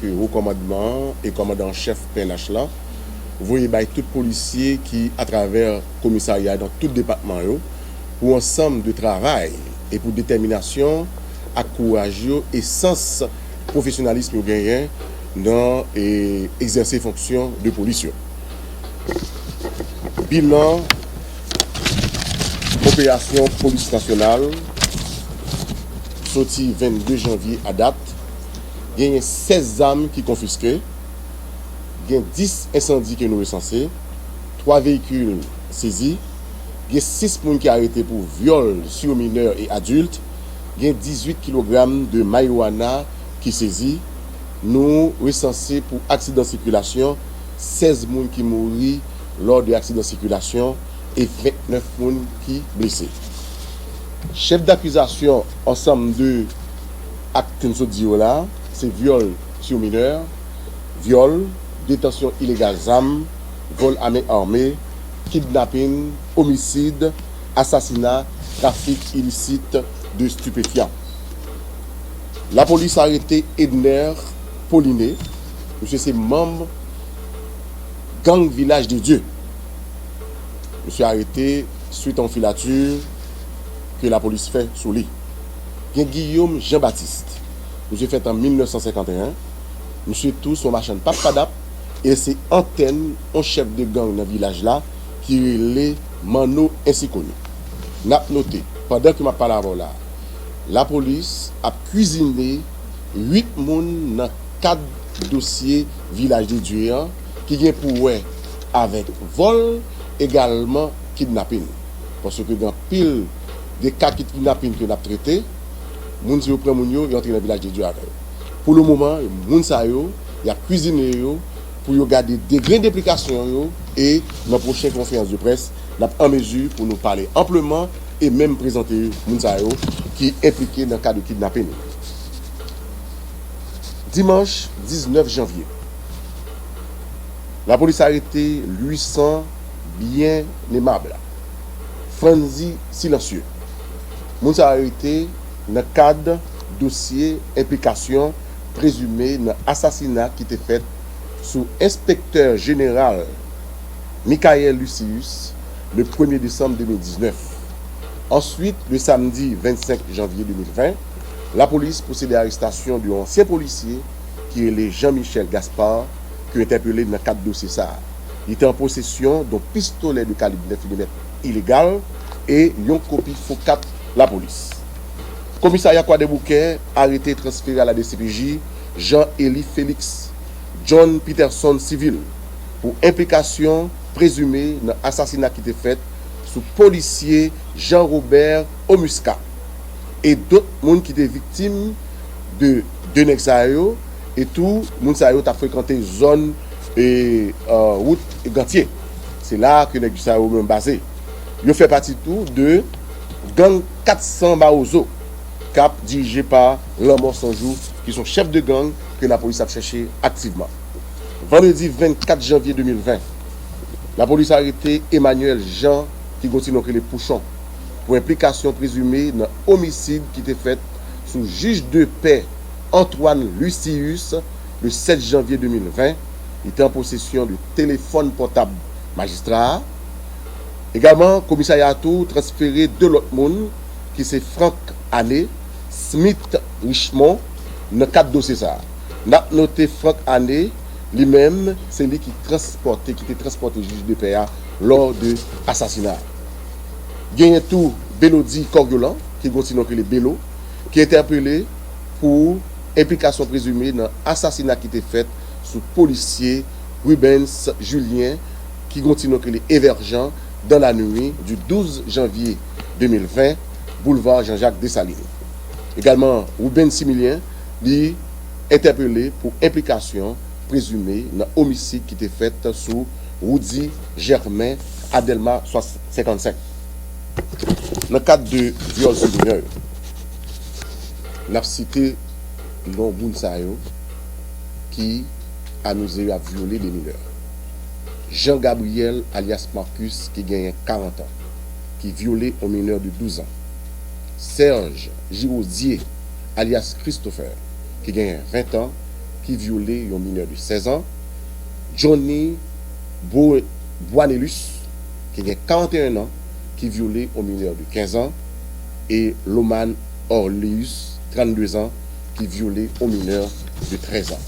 que au commandement et commandant chef PNH là, vous voyez tout policier qui à travers commissariat dans tout département yo, pour ensemble de travail et pour détermination, à courage et sens professionnalisme gagné dans exercer fonction de police. Bilan opération police nationale sorti 22 janvier à date, il y a 16 armes qui confisquées, il y a 10 incendies que nous recensés, 3 véhicules saisis, il y a 6 personnes qui arrêtés pour viol sur mineurs et adultes, il y a 18 kg de marijuana qui saisis, nous recensés pour accident de circulation, 16 personnes qui mourent lors de l'accident de circulation et 29 personnes qui blessés. Chef d'accusation, ensemble de actes que nous disons là, c'est viol sur mineur, viol, détention illégale d'armes, vol à main armée, kidnapping, homicide, assassinat, trafic illicite de stupéfiants. La police a arrêté Edner Paulinet, monsieur c'est membre gang Village de Dieu. Monsieur arrêté suite en filature que la police fait sous lui. Guillaume Jean-Baptiste, monsieur fait en 1951, monsieur tout son machin papadap et c'est antenne un chef de gang dans le village là qui est les Mano ainsi connu. N'a noté pendant que m'a parlé là, la police a cuisiné 8 personnes dans 4 dossiers village de Dieu qui vient pour avec vol également kidnapping parce que dans pile des cas de kidnapping que nous avons traités, moun si yo prend moun yo entre dans le village de Dieu avec. Pour le moment, moun sa yo, y a cuisiné yo pour yo garder des degré d'implication yo et dans la prochaine conférence de presse, n'a en mesure pour nous parler amplement et même présenter moun sa yo qui est impliqué dans le cas de kidnapping. Dimanche 19 janvier, la police a arrêté 800 bien aimable. Franzi silencieux. Moun sa arrêté dans le cadre dossier implication présumée dans assassinat qui était fait sous inspecteur général Michael Lucius le 1er décembre 2019. Ensuite, le samedi 25 janvier 2020, la police procède à l'arrestation d'un ancien policier qui est le Jean-Michel Gaspard qui est interpellé dans 4 dossiers ça. Il était en possession d'un pistolet de calibre 9 mm illégal et une copie faux 4 la police. Commissariat Croix des Bouquets, arrêté et transféré à la DCPJ Jean-Élie Félix, John Peterson civil, pour implication présumée dans l'assassinat qui était fait sous policier Jean-Robert Omusca et d'autres monde qui étaient victimes de Nexayo et tout monde ça a fréquenté zone et route et Gantier. C'est là que Nexayo même basé. Il fait partie tout de gang 400 Baozo cap dirigé par Lamor Sanjou qui sont chefs de gang que la police a cherché activement. Vendredi 24 janvier 2020, la police a arrêté Emmanuel Jean qui continue les Pouchons pour implication présumée dans homicide qui était fait sous juge de paix Antoine Lucius le 7 janvier 2020. Il était en possession de téléphone portable magistrat. Également, commissariat tout transféré de l'autre monde qui c'est Franck Ané, Smith Richemont, dans 4 dossiers ça. N'a noté Franck Ané, lui-même, c'est lui qui était transporté juge de paix lors de l'assassinat. Gagne tout Bélodi Coriolan, qui continue que les Bélo, qui est interpellé pour implication présumée dans l'assassinat qui était fait sous policier Rubens Julien, qui continue que les Évergents dans la nuit du 12 janvier 2020, boulevard Jean-Jacques Dessalines. Également, Ruben Similien, lui, interpellé pour implication présumée dans homicide qui était fait sous Woody Germain Adelma 55. Dans le cadre de viol sur mineur, la cité non Bounsayo qui amusé à violer des mineurs. Jean-Gabriel alias Marcus qui gagne 40 ans, qui violait un mineur de 12 ans. Serge Giraudier alias Christopher qui gagne 20 ans, qui violait un mineur de 16 ans. Johnny Boanelus, qui a 41 ans, qui violait un mineur de 15 ans. Et Loman Orleus, 32 ans, qui violait un mineur de 13 ans.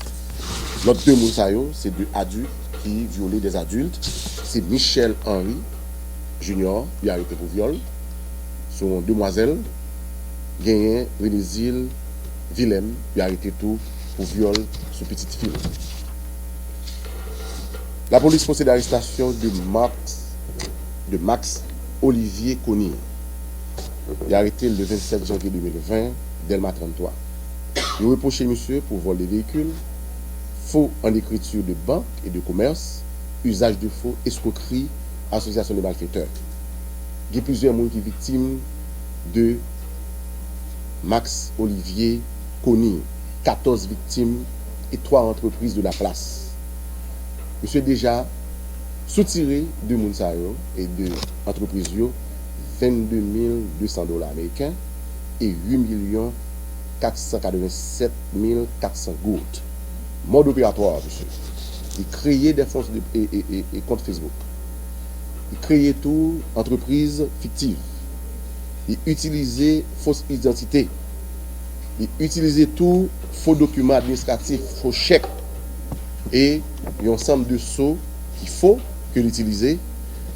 L'autre deux Mounsayo, c'est deux adultes qui violaient des adultes. C'est Michel Henry Junior, qui a arrêté pour viol. Son demoiselle, Gagné Renézil Willem, qui a arrêté tout pour viol sur petite fille. La police procède à l'arrestation de Max Olivier Conny. Il a arrêté le 27 janvier 2020, Delma 33. Il reproché monsieur pour vol de véhicules, faux en écriture de banque et de commerce, usage de faux, escroquerie, association de malfaiteurs. Il y a plusieurs personnes qui sont victimes de Max Olivier Conny, 14 victimes et 3 entreprises de la place. Monsieur déjà soutiré de Mounsayo et de entreprises 22 200 $ américains et 8 487 400 gouttes. Mode opératoire, monsieur. Il créait des fonds et comptes Facebook. Il créait tout entreprise fictive. Il utilisait fausse identité. Il utilisait tout faux documents administratifs, faux chèques. Et il y a un ensemble de sceaux qu'il faut que l'utiliser.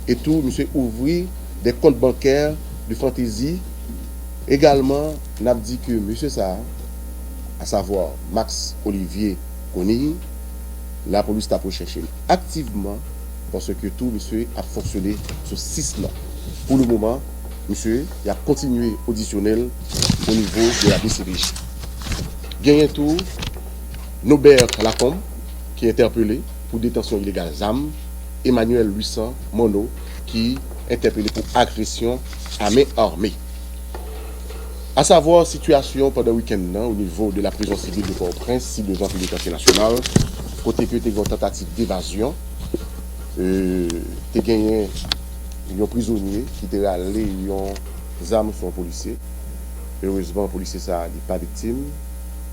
Et tout, monsieur, ouvrit des comptes bancaires de fantaisie. Également, on a dit que monsieur ça, à savoir Max Olivier Conny, la police t'a recherché activement parce que tout monsieur a fonctionné sur 6 mois. Pour le moment, monsieur, il a continué auditionnel au niveau de la DCPJ. Gagné tout, Nobert Lacombe, qui est interpellé pour détention illégale d'armes, Emmanuel Luissan Mono, qui est interpellé pour agression à main armée. À savoir, situation pendant le week-end au niveau de la prison civile de Port-au-Prince, site de pénitentiaire national, côté que tu as une tentative d'évasion, tu as gagné un prisonnier qui était allé, des armes sur un policier. Heureusement, le policier n'est pas victime.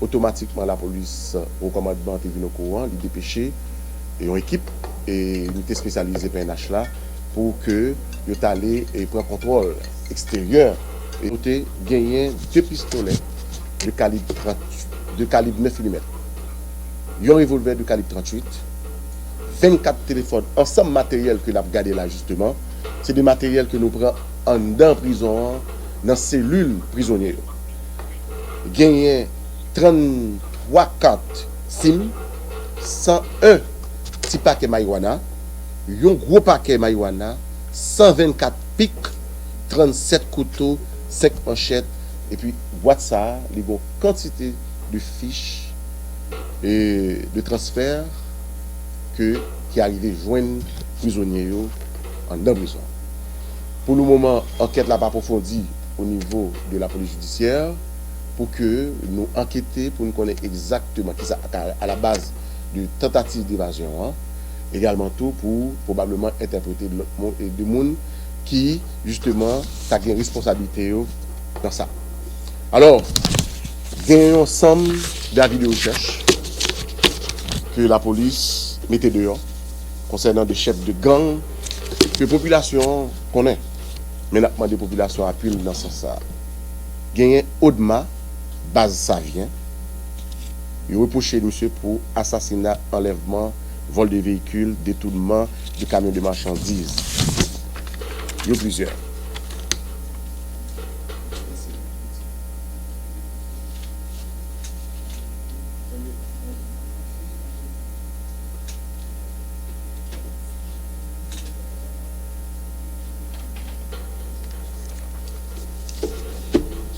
Automatiquement, la police au commandement est venue au courant, il dépêché et une équipe et une unité spécialisée PNH là pour que ils allé et prendre contrôle extérieur et nous avons gagné 2 pistolets de calibre 9 mm. Un revolver de calibre 38, 24 téléphones, ensemble matériel que nous avons gardé là justement, c'est des matériels que nous prenons en prison, dans cellule prisonnière. Gagné 33 cartes SIM, 101 petits paquets marijuana, un gros paquet marijuana, 124 pics, 37 couteaux, 5 manchettes, et puis boîte ça, les bonnes quantités de fiches et de transferts qui arrivaient joindre prisonniers en prison. Pour le moment, l'enquête n'a pas approfondie au niveau de la police judiciaire pour que nous enquêtions, pour nous connaître exactement qui ça à la base de tentative d'évasion. Également tout pour probablement interpréter des gens qui justement ont une responsabilité dans ça. Alors, il y a un ensemble d'avis de recherche que la police mettait dehors concernant des chefs de gang que la population connaît. Mais maintenant, des populations appuient dans ce sens. Il y a un Audma, base Savien. Il reproché monsieur pour assassinat, enlèvement, vol de véhicules, détournement de camions de marchandises. Il y a plusieurs.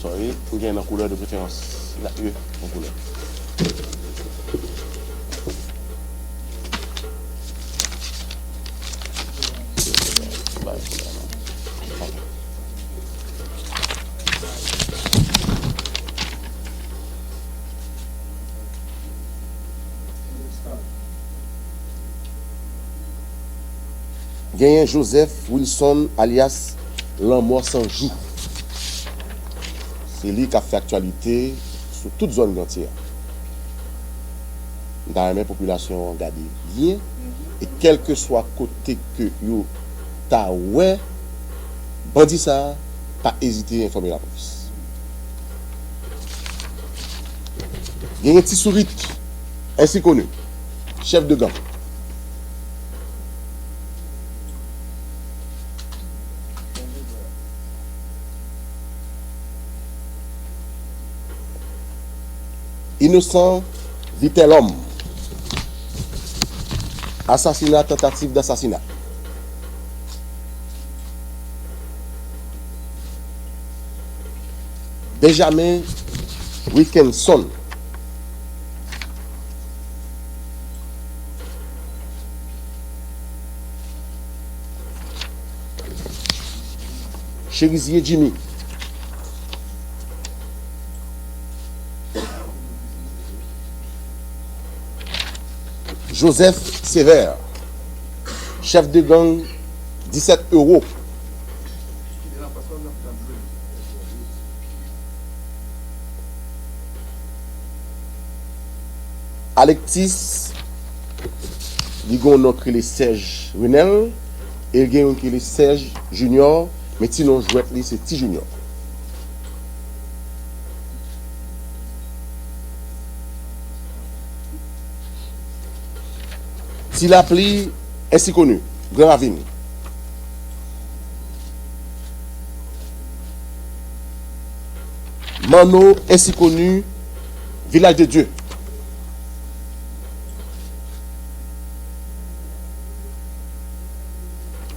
Sorry, il y a une couleur de préférence. La E en couleur. Gagné Joseph Wilson alias L'Amour sans joue. C'est lui qui a fait actualité sur toute zone entière. dans la population regarder bien et quel que soit côté que yo ta ouais bandit ça pas hésiter à informer la police. Il y a un petit sourire ainsi connu, chef de gang. Innocent vit-elle homme. Assassinat, tentative d'assassinat. Benjamin Wilkinson. Cherizier Jimmy. Joseph Sévère, chef de gang, 17 €. Alexis, il y a un nom qui est Serge Renel, et il y a un qui est Serge Junior, mais sinon, jouet c'est T Junior. Si l'appli est si connu, Grand Ravine. Mano est si connu, Village de Dieu.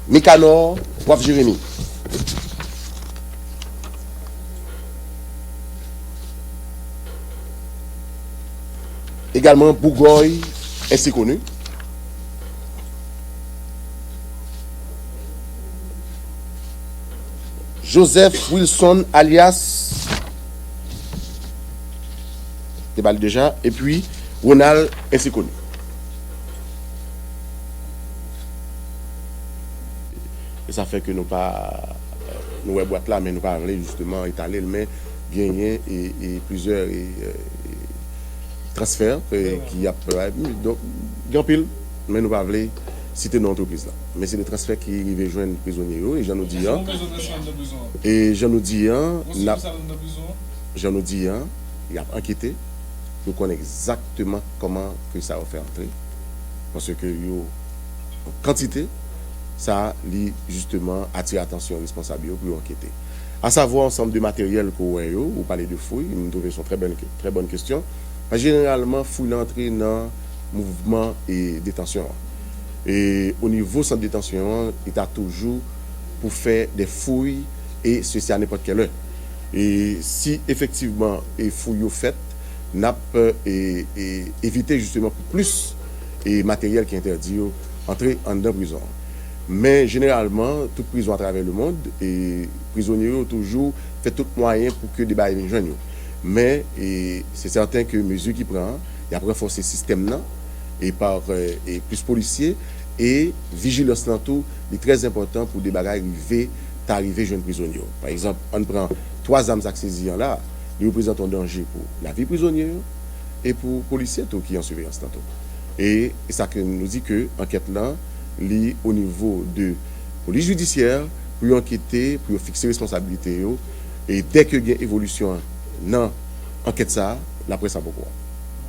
Micanor, Poivre Jérémy. Également, Bougoy est si connu. Joseph Wilson alias déballe déjà et puis Ronald ainsi connu. Et ça fait que nous pas nous boîte là mais nous pas justement étaler mais gagner et plusieurs transferts qui a donc grand pile mais nous pas citer nos entreprises là. Mais c'est des transferts qui arrivent joindre prisonniers et j'en nous dis et j'en nous dis il a enquêté pour connaître exactement comment que ça va faire entrer parce que yo en quantité ça lui justement attire attention responsable pour enquêter. À savoir ensemble de matériel qu'on ou parler de fouilles, nous trouvons sont très bonne question. Parce que généralement fouille l'entrée dans mouvement et détention. Et au niveau centre de détention, il a toujours pour faire des fouilles et ceci à n'importe quelle heure. Et si effectivement les fouilles sont faites, n'a pas éviter justement pour plus et matériel qui interdit entrer en dans prison. Mais généralement, toute prison à travers le monde, et prisonniers ont toujours fait tout moyen pour que des bails viennent joindre. Mais c'est certain que mesure qui prend, il y a renforcer le système là, et par et plus policiers et vigilance dans tout, c'est très important pour des bagages arriver jeunes prisonniers. Par exemple, on prend 3 armes saisies là, ils représentent un danger pour la vie prisonnière et pour les policiers qui sont en surveillance tantôt. Et ça nous dit que l'enquête là, au niveau de police judiciaire, pour enquêter, pour fixer responsabilité. Et dès que il y a évolution dans l'enquête, la presse a beaucoup.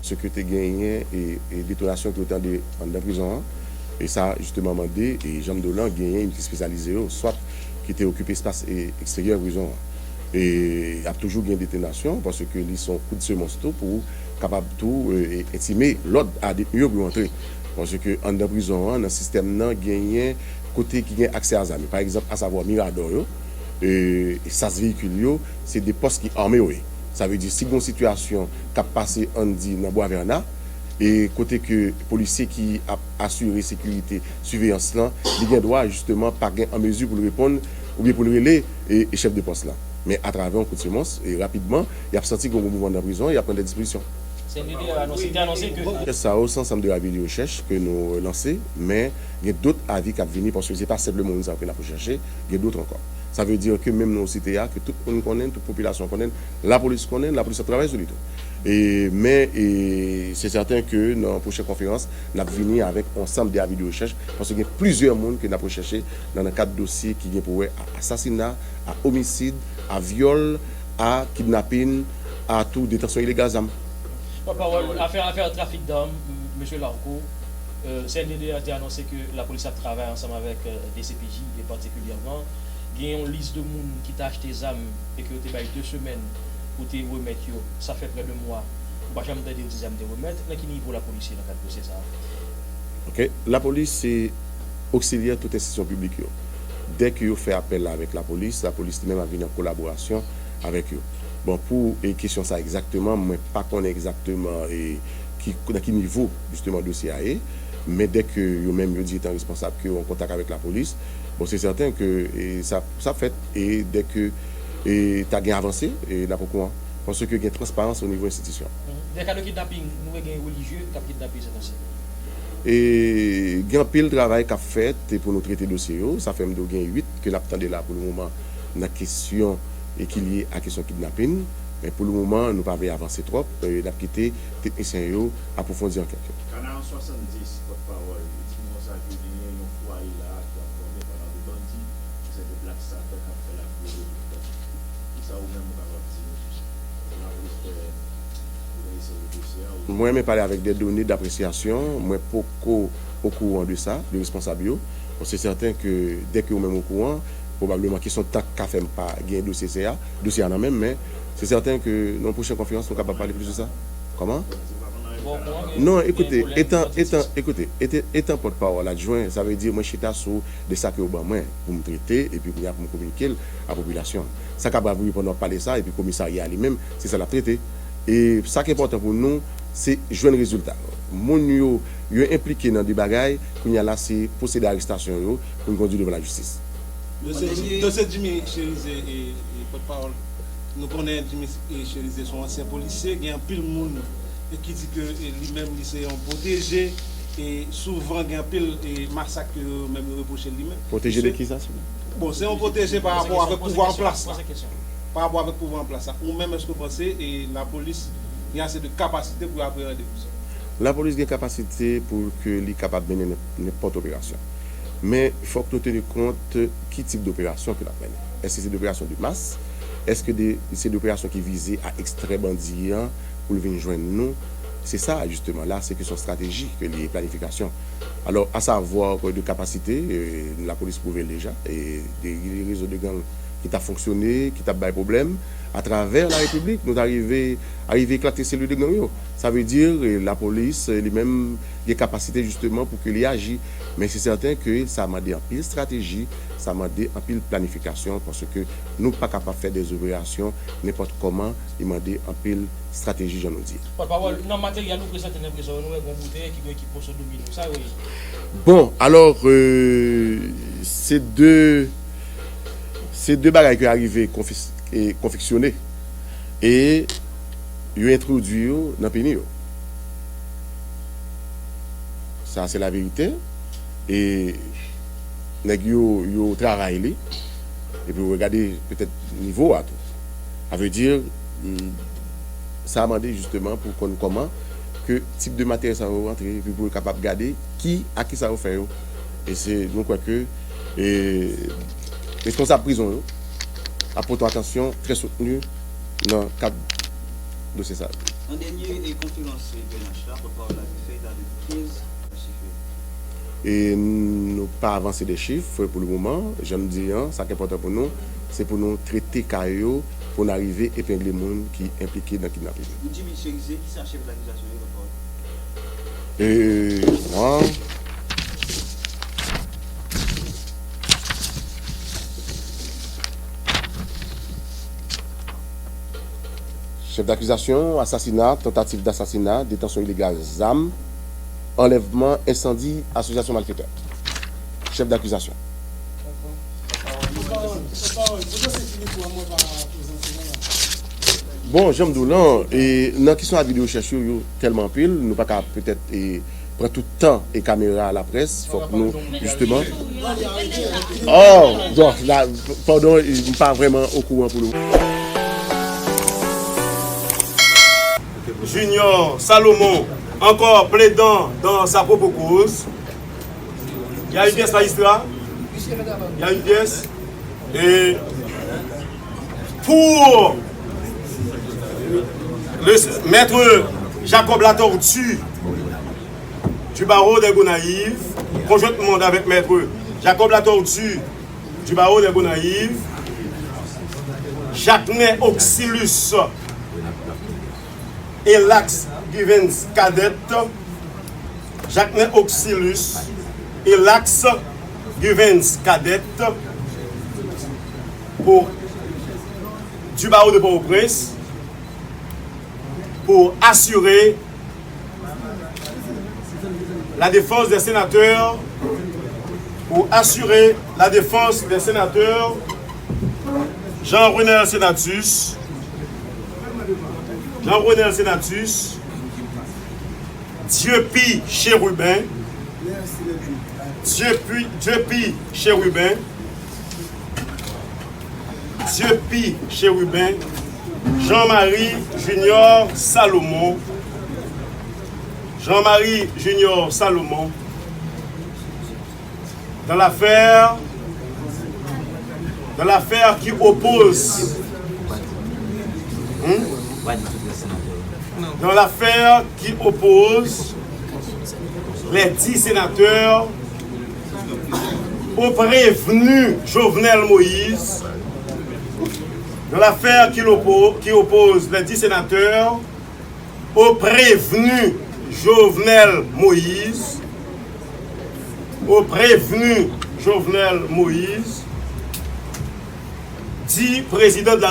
Ce que tu as gagné et détonation que tu as en prison, et ça, justement, demandé, et Jean Dolan a gagné une spécialisée, soit qui était occupé espace extérieur prison. Et il y a toujours gagné détonation parce que ils sont coup de semence pour capable tout intimer l'ordre à détenus pour entrer. Parce que en prison, dans le système, il y a côté qui a accès à ça. Par exemple, à savoir Mirador, et ça se véhicule, c'est des postes qui armés. Ça veut dire si une situation qui a passé en dit dans Bois-Verna, et côté que les policiers qui a assuré sécurité, surveillance là, ils ont droit justement pas en mesure pour répondre ou bien pour le relais et chef de poste là. Mais à travers un coup de semence, et rapidement, il a senti qu'on mouvement dans la prison, il a pris des dispositions. C'est annoncé que... Ça au ensemble de la vidéo recherche que nous lançons, mais il y a d'autres avis qui viennent parce que ce n'est pas simplement nous avons pour chercher, il y a d'autres encore. Ça veut dire que même nos cités, que tout le monde connaît, toute la population connaît, la police a travaillé sur les tout. Mais c'est certain que dans la prochaine conférence, nous allons venir avec ensemble des avis de recherche parce qu'il y a plusieurs mondes que nous avons recherché dans le cadre de dossiers qui viennent pour assassinat, à homicide, à viol, à kidnapping, à tout détention illégale d'armes. Affaire trafic d'armes, M. Larco, CNDD a annoncé que la police a travaillé ensemble avec des CPJ et particulièrement. Il y a une liste de monde qui t'a acheté des armes et qui a 2 semaines pour te remettre. Ça fait près de mois. Pour ne jamais te dire des armes te remettre. À quel niveau la police dans le cadre de ça? Ok. La police, c'est auxiliaire toute institution publique. Dès que vous faites appel avec la police même a venu en collaboration avec eux. Bon, pour les questions ça exactement, moi pas connais exactement dans quel niveau justement dossier est, mais dès que eux-mêmes dit étant responsable que en contact avec la police, bon c'est certain que ça fait et dès que tu as bien avancé et là pourquoi parce que il y a transparence au niveau institution. Des cas de kidnapping, nous avons religieux qui ont kidnappé cette ancienne. Et il y a un pile de travail qu'a fait pour nous traiter dossier. Ça fait 8 que l'attendait là pour le moment dans la question et qui est liée à la question kidnapping. Mais pour le moment, nous ne pouvons pas avancer trop. Nous avons quitté les techniciens à approfondir l'enquête. Canal 70, porte-parole, dis-moi ça que il y a un foyer là qui a formé par des bandits, c'est des black stars qui ont fait la foule. Et ça, ou même, on va dire, moi, je parler avec des données d'appréciation. Moi, beaucoup au courant de ça, de responsable. C'est certain que dès que vous même au courant, probablement qu'ils sont tant qu'à faire pas gagner dossier en même, mais c'est certain que dans la prochaine conférence, nous sommes capables de parler plus de ça. Comment? Non, écoutez, étant porte-parole adjoint, ça veut dire moi je suis sur des sacs au bas moi pour me traiter et puis pour me communiquer à la population. Ça qu'a voulu pendant parler ça et puis le commissariat lui-même, c'est ça la traité. Et ça qui est important pour nous, c'est jouer un résultat. Mon yo impliqué dans des bagailles, qu'on y a là c'est procéder à l'arrestation pour nous conduire devant la justice. Dossier Jimmy Cherizé et porte-parole. Nous connaissons Jimmy Cherizé, son ancien policier, il y a un pile de monde qui dit que lui-même il est protégé et souvent il y a un pile de massacre même reproché lui-même. Protégé de qui ça? Bon, c'est un protégé par rapport avec le pouvoir en place. Par rapport avec le pouvoir en place. Ou même est-ce que vous pensez et la police il y a assez de capacité pour appréhender tout ça? La police a une capacité pour que soit capable de mener n'importe opération. Mais il faut que nous tenions compte quel type d'opération que nous menons. Est-ce que c'est des opérations de masse? Est-ce que c'est des opérations qui visent à extraire bandits pour venir joindre nous? C'est ça justement, là c'est que son stratégie, que les planifications. Alors à savoir de capacité, la police prouve déjà, et des réseaux de gangs qui t'a fonctionné, qui t'a pas de problème, à travers la République, nous arrivons à éclater celui de gang. Ça veut dire la police, lui-même, des capacités justement pour qu'il agisse. Mais c'est certain que ça m'a dit en pile stratégie, ça m'a dit en pile planification, parce que nous ne sommes pas capables de faire des opérations n'importe comment, il m'a dit en pile stratégie, j'en ai dit. Dans le matériel, nous présentons l'impression nous avons une bouteille qui équipe pour ce domino. Ça, oui. Bon, alors, ces deux bagages qui sont arrivés et confectionnés et ils ont introduit dans le pays. Ça, c'est la vérité. Et ils ont travaillé et puis regardez peut-être niveau à tout. Ça veut dire, ça a demandé justement pour qu'on comment que type de matériel ça va rentrer et puis pour être capable de garder à qui ça va faire. Et c'est donc quoi que responsable prison apporte attention très soutenue dans le cadre de ces salles. En dernier conférence de l'achat, pour parler de 15 chiffres. Et nous pas avancer des chiffres pour le moment. Je me dis, ça qui est important pour nous, c'est pour nous traiter Caillou pour nous arriver à épingler les gens qui sont impliqués dans le kidnapping. Vous dites, M. Rizé, qui est chef de l'accusation? Moi, chef d'accusation, assassinat, tentative d'assassinat, détention illégale, ZAM, enlèvement, incendie, association malfaiteur. Chef d'accusation. Bon, j'aime d'où et dans la question de la vidéo cherche tellement pile, nous pas peut-être prendre tout le temps et caméra à la presse, il faut que nous justement. Oh, donc là, pardon, je ne suis pas vraiment au courant pour nous. Junior Salomon, encore plaidant dans sa propre cause. Il y a une pièce magistrat. Il y a une pièce. Et pour le maître Jacob Latortue du barreau des Gonaïves, conjointement avec maître Jacob Latortue du barreau des Gonaïves, Jacques-Né Auxilus et Lax Givens Cadet, Jacques-Né Auxilus et Lax Givens Cadet pour du barreau de Port-au-Prince pour assurer la défense des sénateurs, Jean-Renel Senatus, Dieupi Chérubin, Jean-Marie Junior Salomon, dans l'affaire qui oppose les 10 sénateurs au prévenu Jovenel Moïse, dans l'affaire qui oppose les 10 sénateurs au prévenu Jovenel Moïse, dit président de la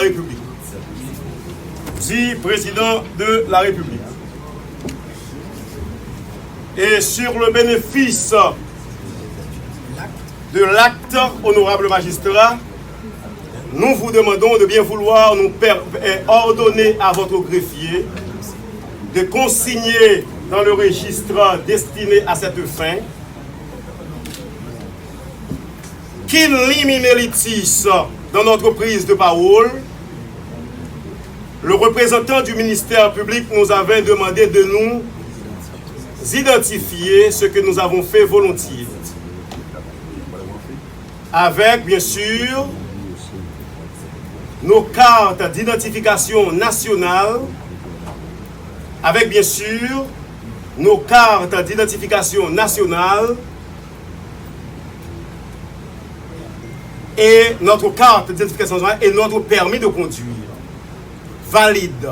République. Et sur le bénéfice de l'acte, honorable magistrat, nous vous demandons de bien vouloir nous ordonner à votre greffier de consigner dans le registre destiné à cette fin qu'il limine dans notre prise de parole. Le représentant du ministère public nous avait demandé de nous identifier, ce que nous avons fait volontiers. Avec, bien sûr, nos cartes d'identification nationale, et notre carte d'identification nationale et notre permis de conduire valide.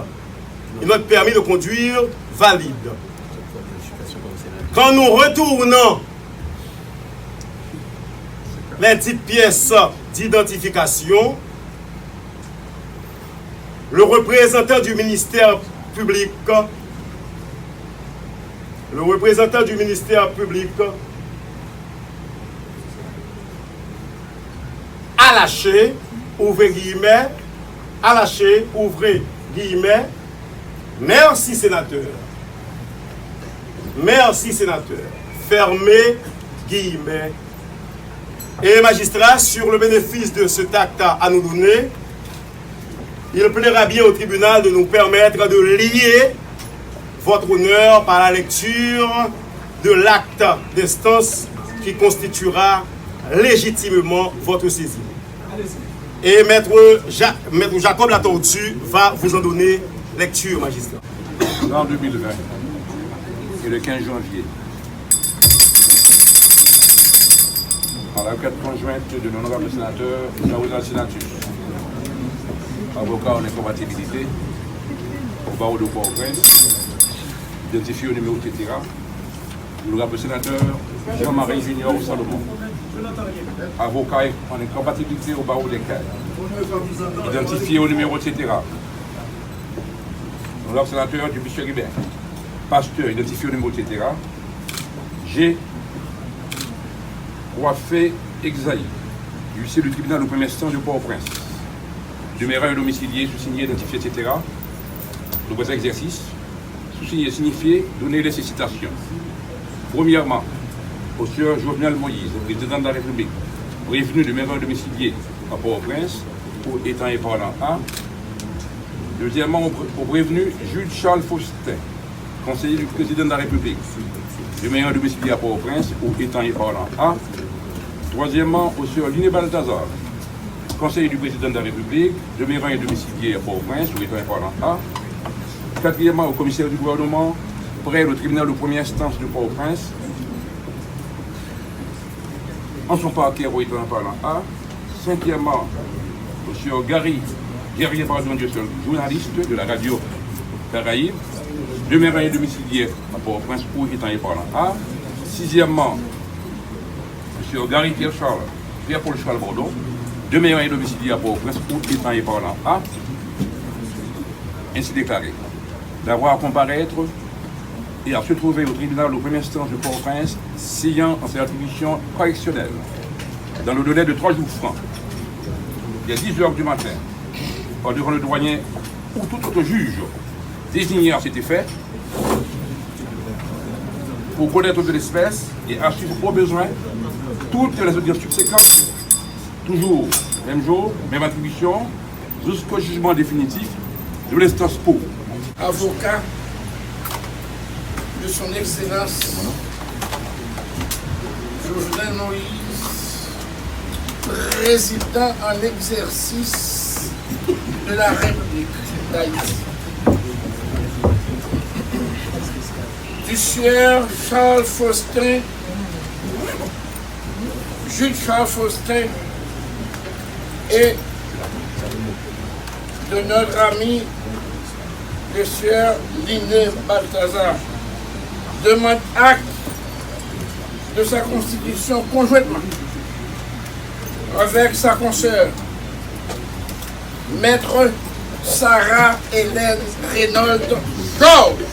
Quand nous retournons les 10 pièces d'identification, le représentant du ministère public a lâché, ouvrez guillemets, merci sénateur, fermez guillemets. Et magistrat, sur le bénéfice de cet acte à nous donner, il plaira bien au tribunal de nous permettre de lier votre honneur par la lecture de l'acte d'instance qui constituera légitimement votre saisie. Et maître Jacob Latortue va vous en donner lecture, magistrat. En 2020 et le 15 janvier, par la requête conjointe de l'honorable sénateur Jean-Renel Senatus, avocat en incompatibilité au barreau de Port-au-Prince, identifié au numéro etc. L'honorable sénateur Jean-Marie Junior Salomon, avocat en incompatibilité au barreau des Cailles, identifié au numéro etc. L'honorable sénateur du Bichon Ribert, pasteur identifié au numéro etc. J'ai Ouafé Exaï, huissier du tribunal au premier instant de Port-au-Prince, demeureur domicilié, sous-signé, identifié, etc. Le présent exercice, sous-signé, signifié, donner les citations. Premièrement, au sieur Jovenel Moïse, président de la République, prévenu demeureur domicilié à Port-au-Prince, pour étant et parlant A, Deuxièmement, au prévenu Jules Charles Faustin, conseiller du président de la République, demeurant domicilié à Port-au-Prince ou étant et parlant A. Troisièmement, au sieur Liné Balthazar, conseiller du président de la République, demeurant et domicilié à Port-au-Prince ou étant et parlant A. Quatrièmement, au commissaire du gouvernement, près au tribunal de première instance de Port-au-Prince, en son parquet ou étant et parlant A. Cinquièmement, au sieur Gary, journaliste de la radio Caraïbe, demeurant et domicilié à Port-au-Prince ou étant et parlant A. Sixièmement, M. Gary Pierre-Paul Charles Bordon, demeurant et domicilié à Port-au-Prince ou étant et parlant A. Ainsi déclaré, d'avoir à comparaître et à se trouver au tribunal de première instance de Port-au-Prince, signant en ses attributions correctionnelles, dans le délai de 3 jours francs, il y a 10 heures du matin, par devant le douanier ou tout autre juge désigné à cet effet, pour connaître de l'espèce et à suivre au besoin toutes les audiences subséquentes, toujours même jour, même attribution, jusqu'au jugement définitif de l'instance pour. Avocat de son Excellence Jovenel Moïse, président en exercice de la République d'Haïti. Du sieur Charles Faustin, Jules Charles Faustin et de notre ami le sieur Liné Balthazar demande acte de sa constitution conjointement avec sa consoeur, Maître Sarah Hélène Reynolds Georges.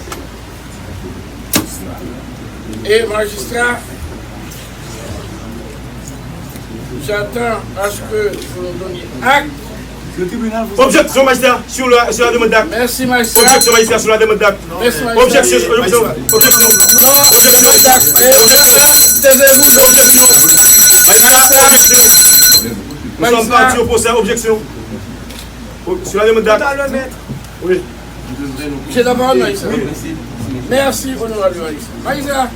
Et magistrat, j'attends à ce que vous nous donniez acte. Objection, magistrat, sur la demande d'acte. Merci, magistrat. Objection, magistrat, sur la demande d'acte. Merci, magistrat. Objection. Non, demande d'acte. Taisez-vous. Objection. Nous sommes partis au procès. Objection. Sur la demande d'acte. Oui. J'ai la parole, magistrat. Merci, honorable magistrat. Magistrat,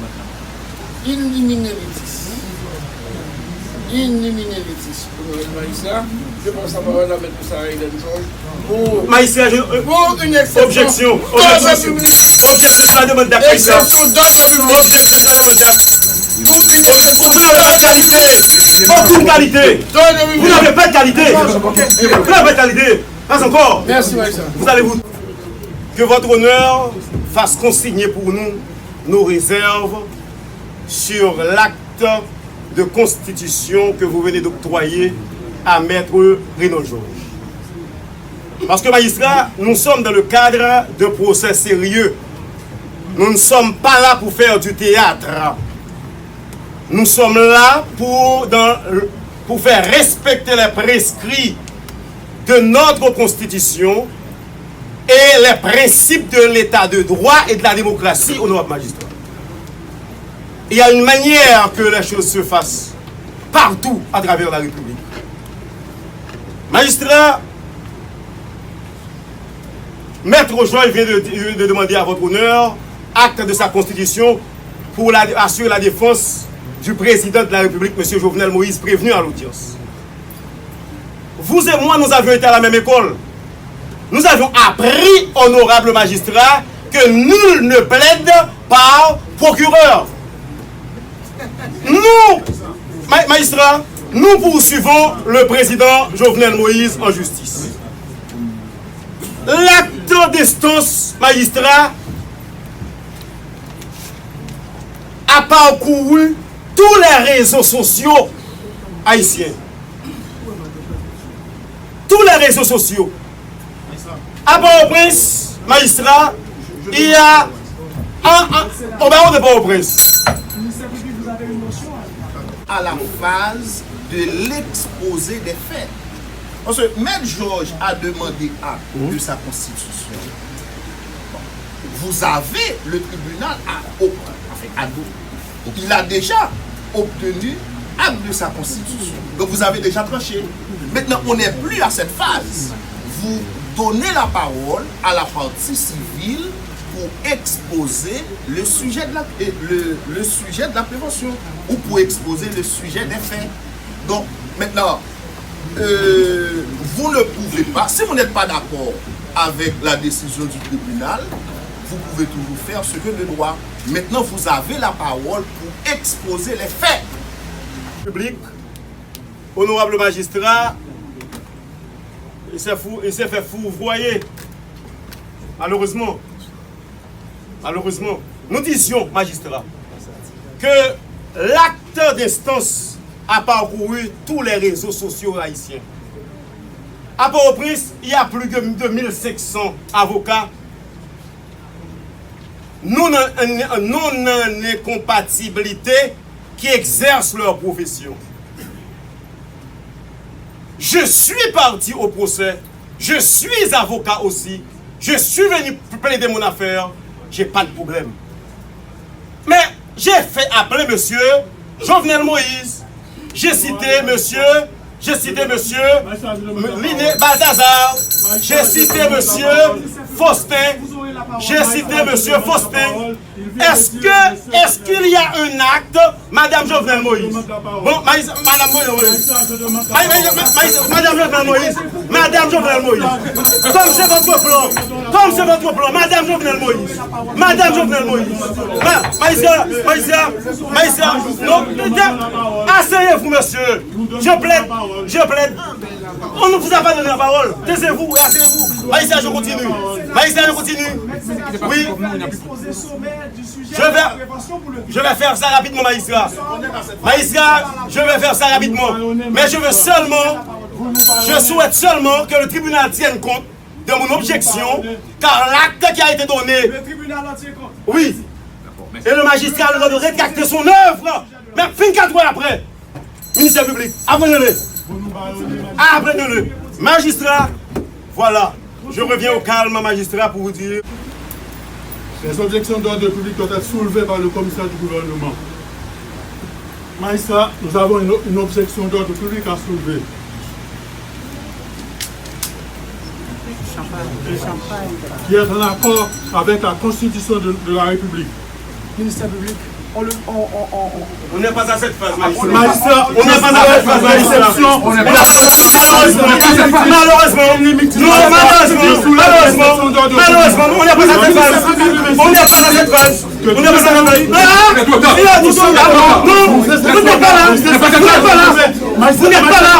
iniminelitis, honorable magistrat. Je pense à parole à mettre Sarah Hélène Georges Magistrat, pour une exception. Objection sur la demande d'acte. Exception d'ordre public. Objection sur la demande d'acte. Pour une exception Vous n'avez pas de qualité. Aucune qualité. Vous n'avez pas de qualité. Vous n'avez pas de qualité. Pas encore. Merci, magistrat. Vous allez vous... Que votre honneur fasse consigner pour nous nos réserves sur l'acte de constitution que vous venez d'octroyer à Maître Reynolds Georges. Parce que, magistrat, nous sommes dans le cadre de procès sérieux. Nous ne sommes pas là pour faire du théâtre. Nous sommes là pour faire respecter les prescrits de notre constitution et les principes de l'état de droit et de la démocratie, honorable magistrat. Il y a une manière que les choses se fassent partout à travers la République. Magistrat, Maître Georges vient de demander à votre honneur acte de sa constitution pour assurer la défense du président de la République, M. Jovenel Moïse, prévenu à l'audience. Vous et moi, nous avions été à la même école. Nous avions appris, honorable magistrat, que nul ne plaide par procureur. Nous, magistrat, nous poursuivons le président Jovenel Moïse en justice. L'acte d'instance, magistrat, a parcouru tous les réseaux sociaux haïtiens. Tous les réseaux sociaux. À Port-au-Prince, magistrat, il y a au barreau de Port-au-Prince. À la phase de l'exposé des faits. Parce que Maître Georges a demandé acte de sa constitution. Vous avez le tribunal il a déjà obtenu acte de sa constitution. Donc vous avez déjà tranché. Maintenant, on n'est plus à cette phase. Vous donner la parole à la partie civile pour exposer le sujet de le sujet de la prévention ou pour exposer le sujet des faits. Donc, maintenant, vous ne pouvez pas, si vous n'êtes pas d'accord avec la décision du tribunal, vous pouvez toujours faire ce que le droit. Maintenant, vous avez la parole pour exposer les faits. Public, honorable magistrat, il s'est fait fourvoyer. Malheureusement, nous disions, magistrat, que l'acte d'instance a parcouru tous les réseaux sociaux haïtiens. À Port-au-Prince, il y a plus de 1500 avocats non en incompatibilité qui exercent leur profession. Je suis parti au procès, je suis avocat aussi, je suis venu plaider mon affaire, j'ai pas de problème. Mais j'ai fait appeler monsieur Jovenel Moïse, j'ai cité monsieur Liné Balthazar, j'ai cité monsieur Faustin, j'ai cité monsieur Faustin. Est-ce qu'il y a un acte, madame Jovenel Moïse? Bon, madame Jovenel Moïse, comme c'est votre plan, madame Jovenel Moïse, Maïsia, non, asseyez-vous monsieur, je plaide, on ne vous a pas donné la parole, taisez-vous, asseyez-vous, Maïsia, je continue, oui, je vais faire ça rapidement, magistrat, je vais faire ça rapidement, mais je souhaite seulement que le tribunal tienne compte de mon objection, car l'acte qui a été donné, le tribunal en tient compte. Oui, et le magistrat a le droit de rétracter son œuvre, même 24 heures après, ministère public, apprenez-le, magistrat, voilà, je reviens au calme, magistrat, pour vous dire. Les objections d'ordre public doivent être soulevées par le commissaire du gouvernement. Magistrat, nous avons une objection d'ordre public à soulever. Qui est en accord avec la Constitution de la République. Ministère public, on n'est pas à cette phase, magistrat. On n'est pas à cette phase, magistrat. Malheureusement, on n'est pas à cette phase. On n'est pas à cette phase. Vous n'êtes pas là.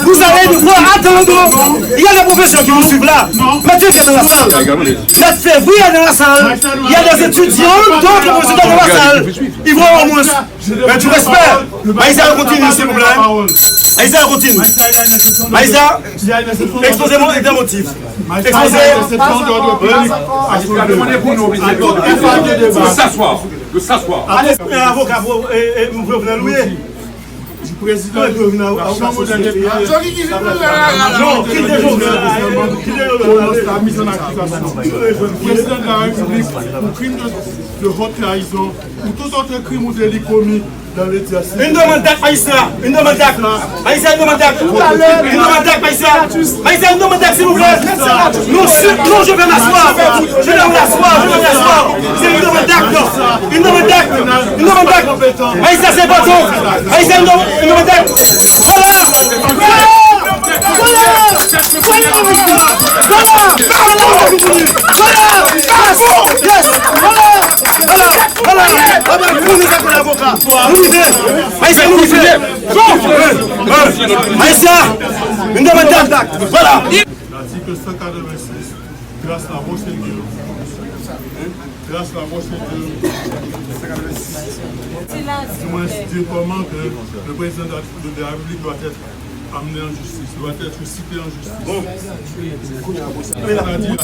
Vous allez nous voir attendre. Il y a des professeurs qui nous suivent là. Mathieu qui est dans la salle. 4 février dans la salle. Il y a des étudiants, d'autres professeurs dans la salle. Ils vont au moins. Mais tu respectes. Maïsa continue, s'il vous plaît. Maïsa continue. Maïsa, exposez-moi des motifs. Exposez. De s'asseoir. Avocat, vous venez louer. Président de la Chambre des députés. Non, la mise en accusation. Président de la République pour crime de haute trahison ou tout autre crime ou délit commis dans l'exercice. Une demande d'acte, magistrat. Une demande d'acte. Magistrat, une demande d'acte. Une demande d'acte, magistrat. Magistrat, une demande d'acte, s'il vous plaît. Non, je vais m'asseoir. Je vais m'asseoir. C'est une demande d'acte. Une demande d'acte. Magistrat, c'est pas tout. Magistrat, une demande d'acte. Voilà. Une demande d'acte. Voilà. L'article 186, grâce à la procédure. Dis-moi comment que le président de la République doit être amené en justice, doit être cité en justice. C'est-à-dire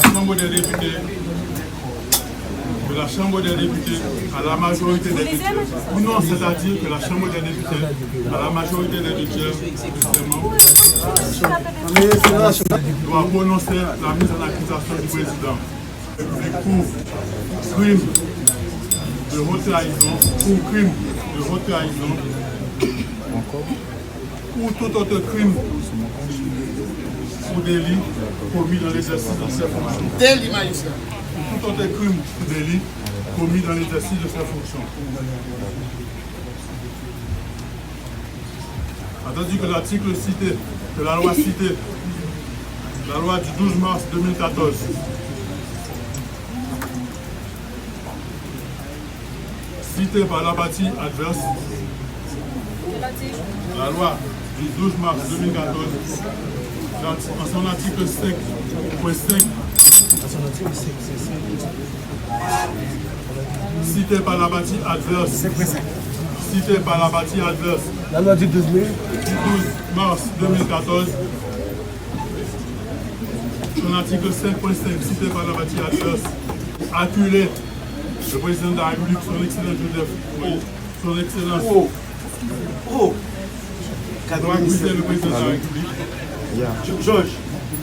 la Chambre des députés à la majorité des députés. Ou non, c'est-à-dire que la Chambre des députés à la majorité des députés doit prononcer la mise en accusation du président pour crime de haute trahison, pour crime de haute trahison ou tout autre crime ou délit commis dans l'exercice de ses fonctions. Délit, magistrat. Ou tout autre crime ou délit commis dans l'exercice de ses fonctions. Attendu que l'article cité, que la loi citée, la loi du 12 mars 2014, citée par la partie adverse, la loi du 12 mars 2014, en son article 5.5, cité par la partie adverse, cité par la partie adverse, La loi du 12 mars 2014, son article 5.5, cité par la partie adverse, acculé le président de la République, son excellence Joseph Moïse, son excellence. Doit accuser le président de la République. Georges,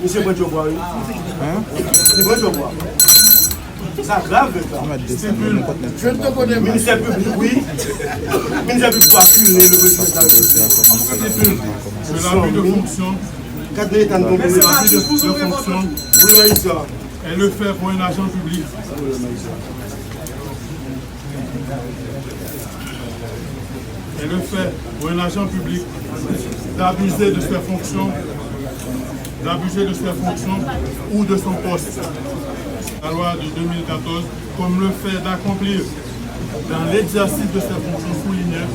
monsieur Bonjour boire. Bonjour boire. Ça grave, Je ne te connais pas. ministère public, oui. Ministère public doit accuser le président de la République. Que l'abus de fonction, Quatre états de l'abus de fonction oui, magistrat. est le fait pour un agent public. Et le fait pour un agent public d'abuser de ses fonctions, ou de son poste. La loi de 2014, comme le fait d'accomplir dans l'exercice de ses fonctions soulignées,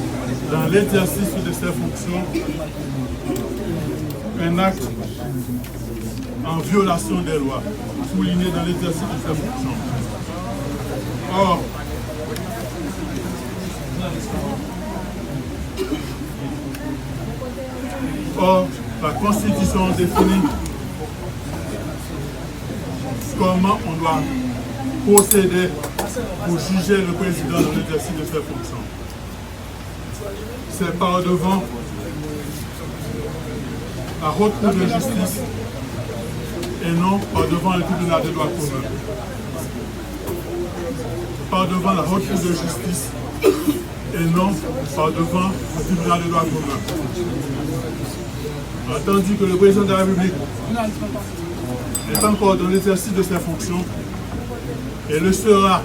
dans l'exercice de ses fonctions, un acte en violation des lois, souligné dans l'exercice de ses fonctions. Or, la Constitution définit comment on doit procéder pour juger le président dans l'exercice de ses fonctions. C'est par devant la haute cour de justice et non par devant le tribunal des droits communs. Par devant la haute cour de justice et non par devant le tribunal des droits communs. Attendu que le président de la République est encore dans l'exercice de ses fonctions et le sera,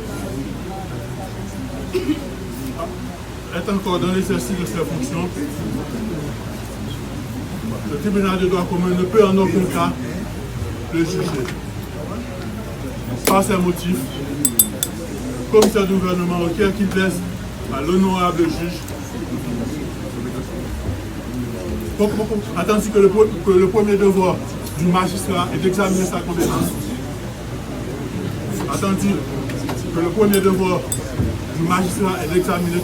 est encore dans l'exercice de ses fonctions, le tribunal de droit commun ne peut en aucun cas le juger. Par ces motifs, le commissaire du gouvernement requiert qu'il laisse à l'honorable juge, attendu que le premier devoir du magistrat est d'examiner sa compétence. Attendu que le premier devoir du magistrat est d'examiner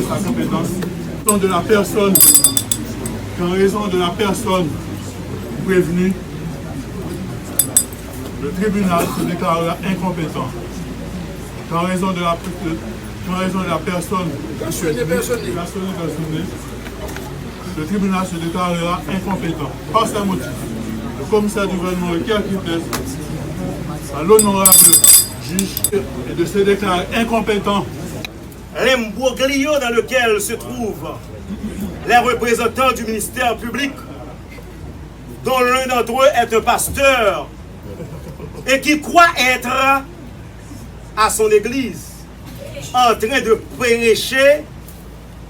sa compétence. Qu'en raison de la personne prévenue, le tribunal se déclarera incompétent. Qu'en raison de la personne personnée, le tribunal se déclarera incompétent. Par ces motifs, le commissaire du gouvernement requiert qu'il laisse à l'honorable juge et de se déclarer incompétent. L'imbroglio dans lequel se trouvent les représentants du ministère public, dont l'un d'entre eux est un pasteur et qui croit être à son église en train de prêcher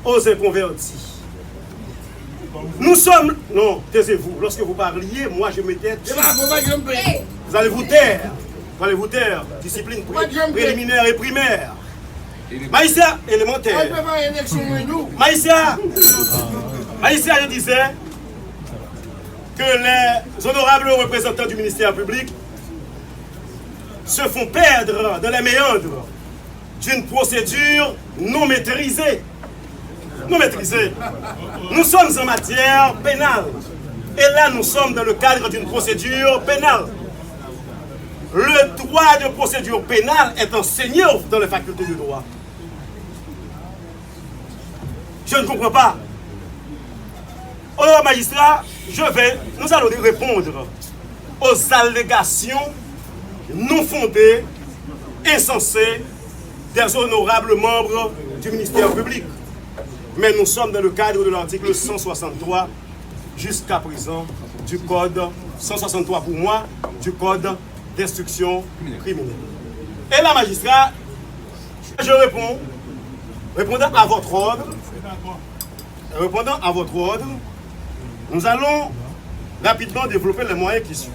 aux inconvertis. Nous sommes... Non, taisez-vous. Lorsque vous parliez, moi je m'étais... Vous allez vous taire. Vous allez vous taire. Discipline préliminaire et primaire. Maïsia, élémentaire. Maïsia, je disais que les honorables représentants du ministère public se font perdre dans les méandres d'une procédure non maîtrisée. Nous sommes en matière pénale. Et là, nous sommes dans le cadre d'une procédure pénale. Le droit de procédure pénale est enseigné dans les facultés du droit. Je ne comprends pas. Alors, magistrat, nous allons répondre aux allégations non fondées, insensées des honorables membres du ministère public. Mais nous sommes dans le cadre de l'article 163 jusqu'à présent du code 163 pour moi, du code d'instruction criminelle. Et la magistrat, je réponds, répondant à votre ordre, nous allons rapidement développer les moyens qui suivent.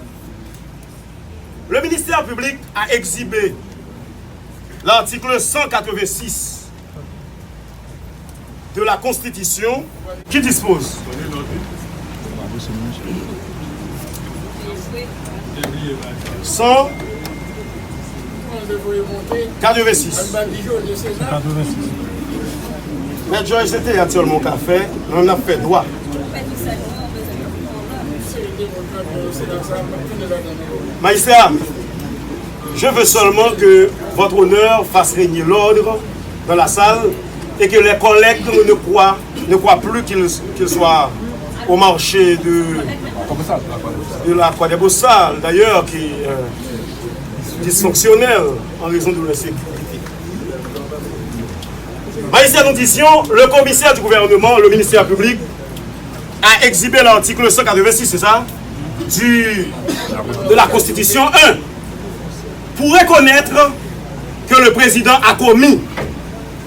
Le ministère public a exhibé l'article 186 de la Constitution qui dispose sans 86. Mais George, c'était actuellement café, on a fait droit. Magistrat, je veux seulement que votre honneur fasse régner l'ordre dans la salle et que les collègues ne croient plus qu'ils soient au marché de la Croix des Beaux-Salles, d'ailleurs, qui est dysfonctionnel en raison de l'insécurité. Magistrat, nous disions, le commissaire du gouvernement, le ministère public, a exhibé l'article 186, c'est ça, de la Constitution 1, pour reconnaître que le président a commis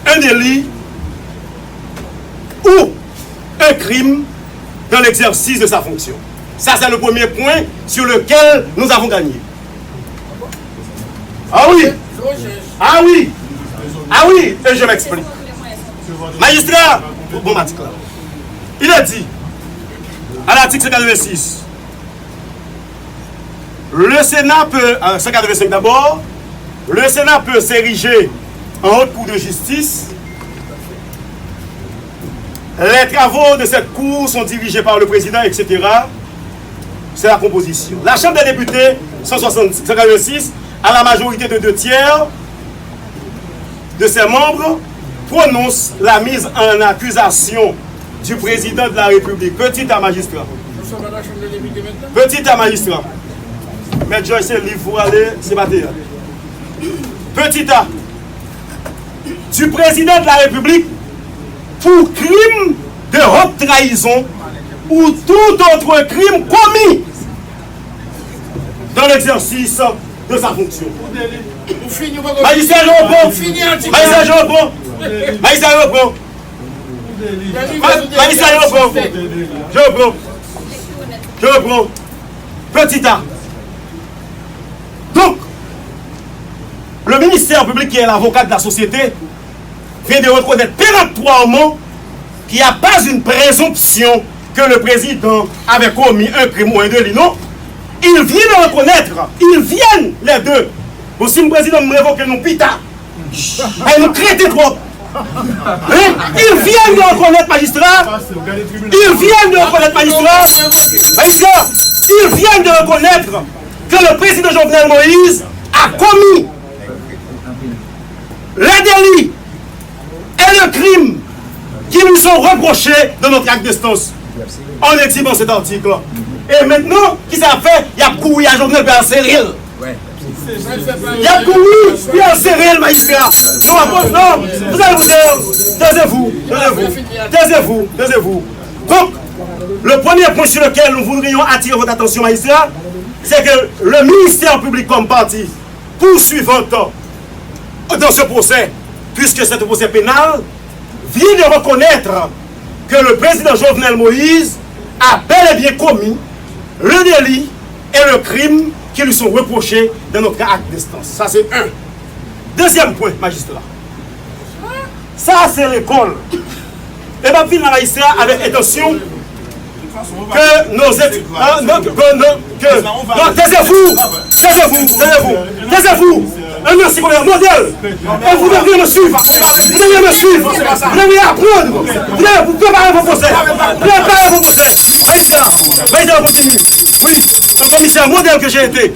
un délit ou un crime dans l'exercice de sa fonction. Ça, c'est le premier point sur lequel nous avons gagné. Ah oui! Ah oui! Ah oui! Et je m'explique. Magistrat, bon article là. Il a dit, à l'article 186, le Sénat peut, 185 d'abord, le Sénat peut s'ériger en haute cour de justice. Les travaux de cette cour sont dirigés par le président, etc. C'est la composition. La Chambre des députés, 186, à la majorité de 2/3 de ses membres, prononce la mise en accusation du président de la République. Petit à magistrat. Nous sommes à la Chambre des députés maintenant. Petit à magistrat. Mais Joyce, c'est le livre pour aller se battre. Petit a. Du président de la République pour crime de haute trahison ou tout autre crime commis dans l'exercice de sa fonction. Magistrat, je reprends. Magistrat, je reprends. Magistrat, je reprends. Magistrat, je reprends. Je reprends. Je reprends. Petit a. Donc, le ministère public, qui est l'avocat de la société, vient de reconnaître péremptoirement qu'il n'y a pas une présomption que le président avait commis un crime ou un délit. Non, ils viennent de reconnaître, ils viennent les deux. Si le président me révoque nous pita, et nous traite trop. Ils viennent de reconnaître, magistrat. Ils viennent de reconnaître, magistrat. Magistrat, ils viennent de reconnaître que le président Jovenel Moïse a commis les délits et le crime qui nous sont reprochés dans notre acte d'instance en exhibant cet article. Et maintenant, qui s'est fait? Il y a couru à Jovenel Pierre Cyril. Il y a couru Pierre Cyril, magistrat. Non, vous allez vous dire, taisez-vous. Donc, le premier point sur lequel nous voudrions attirer votre attention, magistrat, c'est que le ministère public comme partie poursuivante dans ce procès, puisque c'est un procès pénal, vient de reconnaître que le président Jovenel Moïse a bel et bien commis le délit et le crime qui lui sont reprochés dans notre acte d'instance. Ça, c'est un. Deuxième point, magistrat. Ça, c'est l'école. Et ma fille, la magistrat, avec intention que nos études. Taisez-vous. Un merci pour le modèle. Et vous devriez me suivre. Vous devriez apprendre. Vous préparez vos procès. Magistrat, continue. Oui, un commissaire modèle que j'ai été.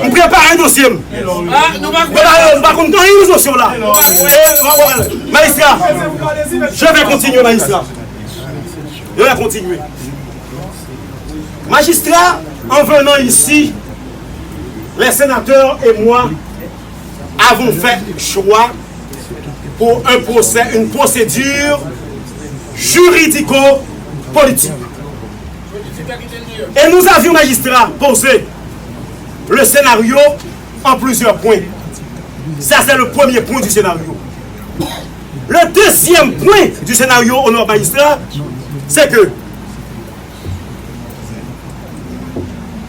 On prépare un dossier. Par contre, dans une notion là. Magistrat, je vais continuer, magistrat. Je vais continuer. Magistrat, en venant ici, les sénateurs et moi avons fait choix pour un procès, une procédure juridico-politique. Et nous avions, magistrats, posé le scénario en plusieurs points. Ça, c'est le premier point du scénario. Le deuxième point du scénario, honorable magistrat, c'est que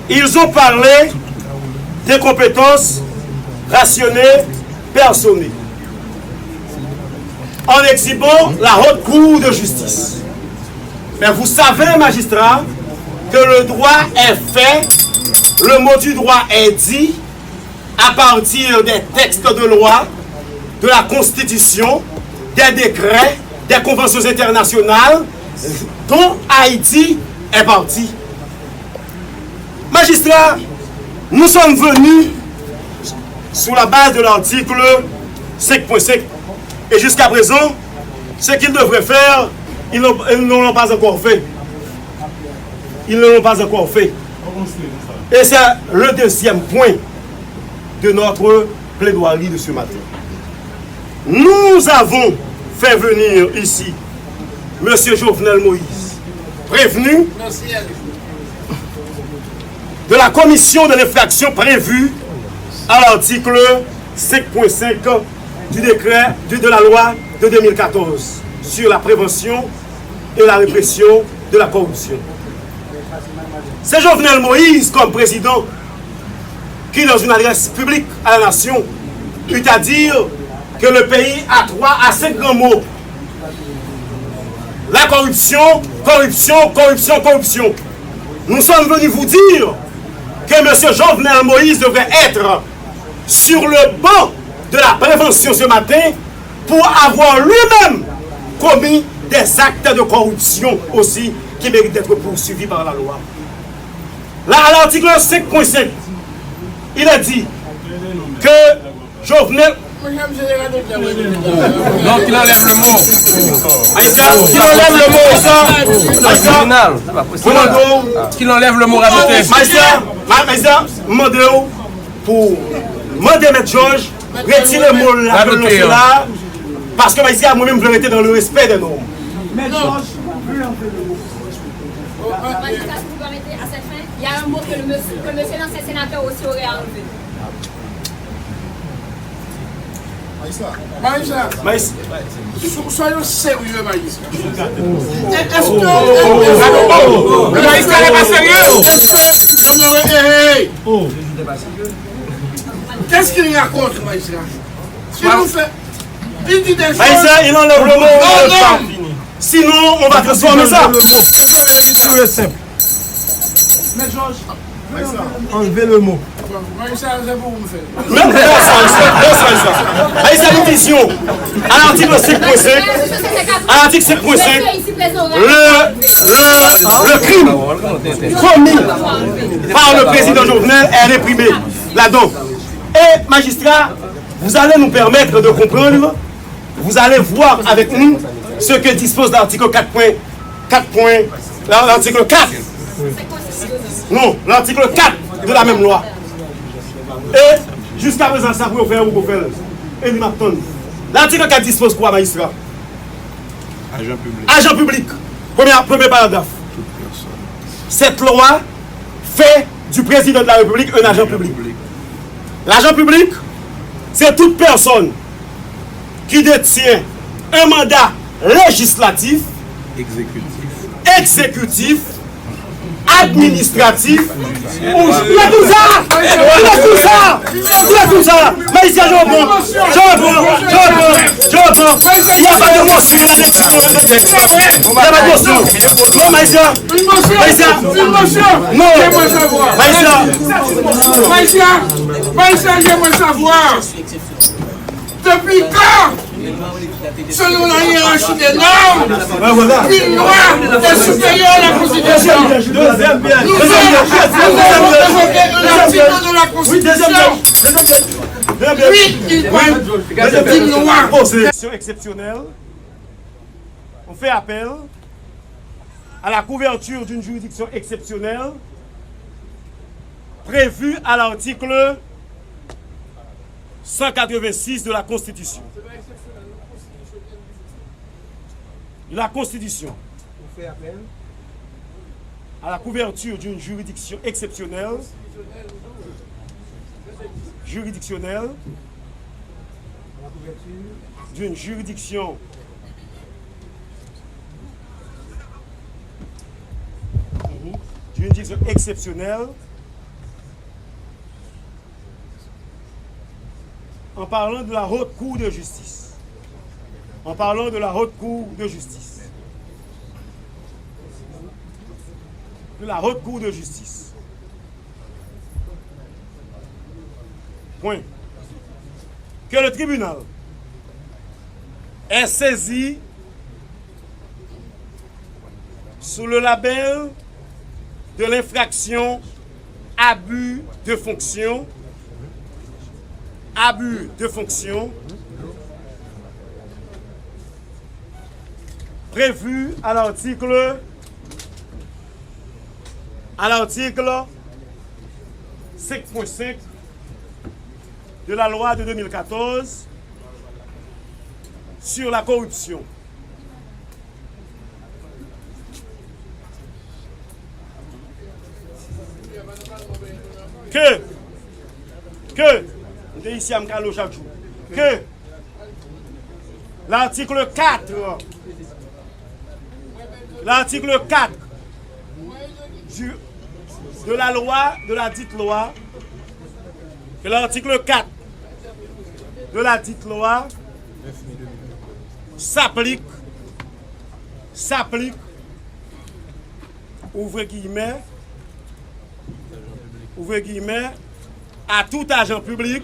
ils ont parlé des compétences rationnées, personnées, en exhibant la haute cour de justice. Mais vous savez, magistrat, que le droit est fait, le mot du droit est dit à partir des textes de loi, de la Constitution, des décrets, des conventions internationales dont Haïti est partie. Magistrats, nous sommes venus sous la base de l'article 5.5 et jusqu'à présent, ce qu'ils devraient faire, ils ne l'ont pas encore fait. Ils ne l'ont pas encore fait. Et c'est le deuxième point de notre plaidoirie de ce matin. Nous avons fait venir ici M. Jovenel Moïse, prévenu de la commission de l'infraction prévue à l'article 5.5 du décret de la loi de 2014 sur la prévention et la répression de la corruption. C'est Jovenel Moïse comme président qui, dans une adresse publique à la nation, eut à dire que le pays a 3 à 5 grands mots. La corruption, corruption, corruption, corruption. Nous sommes venus vous dire que M. Jovenel Moïse devrait être sur le banc de la prévention ce matin pour avoir lui-même commis des actes de corruption aussi qui méritent d'être poursuivis par la loi. Là, à l'article 5.5, il a dit que Jovenel... Donc il enlève le mot. Aïssa, qu'il enlève le mot. Qu'il enlève le mot rajouté. Aïssa, demandez-vous pour demander M. Georges, retirer le mot là, parce que Aïssa, moi-même, je rester dans le respect des normes. Mais Georges, il y a un mot que le monsieur l'ancien sénateur aussi aurait enlevé. Maïssa, soyons sérieux, Maïssa. Est-ce que... Maïssa n'est pas sérieux. Qu'est-ce qu'il raconte, Maïssa? Il nous fait... Il dit des choses... Maïssa, il enlève le mot. Non. Sinon, on va transformer ça. C'est simple. Mais Georges, enlevez le mot. Maïssa, c'est pour vous faire. Maïssa, l'édition, à l'article 5.5, le crime commis par le président Jovenel est réprimé là-dedans. Et magistrat, vous allez nous permettre de comprendre, vous allez voir avec nous ce que dispose l'article 4. L'article 4. Non, l'article 4 de la même loi. Et jusqu'à présent, ça vous faire ou vous faire. Et nous m'attendons. L'article 4 dispose quoi, magistrat? Agent public. Agent public. Premier paragraphe. Cette loi fait du président de la République un agent public. L'agent public, c'est toute personne qui détient un mandat législatif, exécutif, administratif. Il y a tout ça. Mais ici, je reprends. Il n'y a pas de motion là-dessus. Il n'y a pas de motion. Non, Maïssa. Non. Maïssa, j'aimerais savoir. Depuis quand, selon la hiérarchie des normes, une loi est supérieure à la Constitution? Nous avons évoqué un article de la Constitution. Oui, il parle d'une loi. Situation exceptionnelle. On fait appel à la couverture d'une juridiction exceptionnelle prévue à l'article 186 de la Constitution. la Constitution à la couverture d'une juridiction exceptionnelle, d'une juridiction exceptionnelle, en parlant de la Haute Cour de justice. En parlant de la Haute Cour de justice. De la Haute Cour de justice. Point. Que le tribunal est saisi sous le label de l'infraction abus de fonction, prévu à l'article 5.5 de la loi de 2014 sur la corruption. Que l'article 4 de la loi, de la dite loi, que l'article 4 de la dite loi s'applique, ouvrez guillemets, à tout agent public,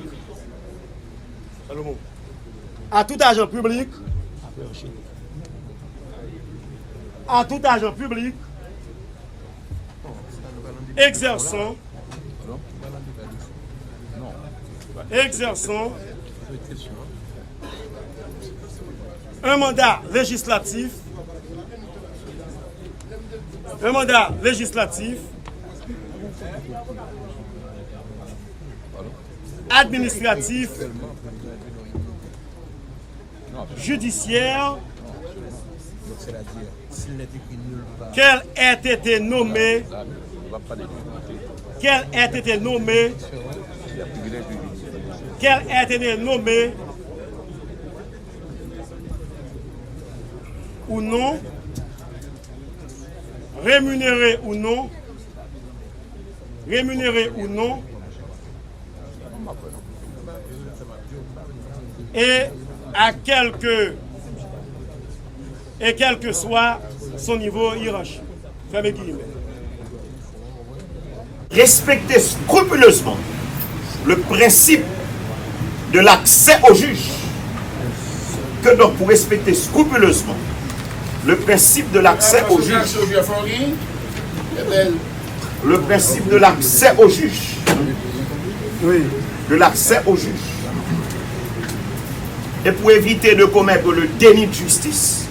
exerçant un mandat législatif, administratif, judiciaire, qu'elle ait été nommée ou non, rémunérée ou non, et quel que soit son niveau hiérarchique. Fermez guillemets. Respecter scrupuleusement le principe de l'accès au juge. Que donc pour respecter scrupuleusement le principe de l'accès au juge, le principe de l'accès au juge, et pour éviter de commettre le déni de justice,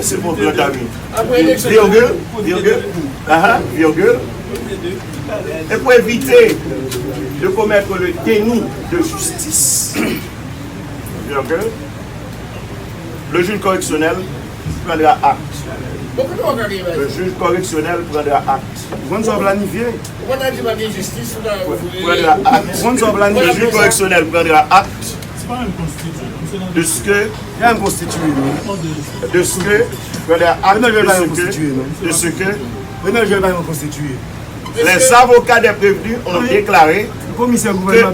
c'est mon plan d'amis. Virgule. Et pour éviter de commettre le déni de justice, virgule, le juge correctionnel prendra acte. Le juge correctionnel prendra acte. Le juge correctionnel prendra acte de ce que les avocats des prévenus ont déclaré que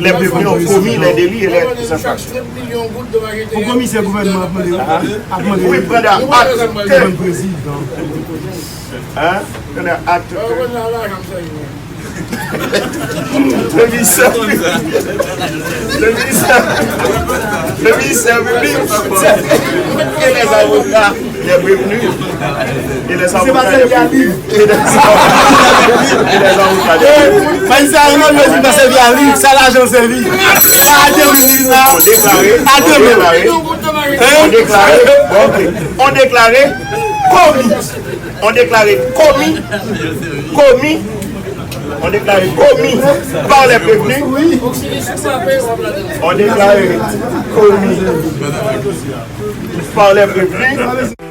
les prévenus ont commis les délits et les infractions. Le commissaire gouvernement oui, prendre acte. Le ministère public et les avocats, les prévenus et les avocats des prévenus et les avocats On déclaré commis par les prévenus. On déclaré commis par les prévenus.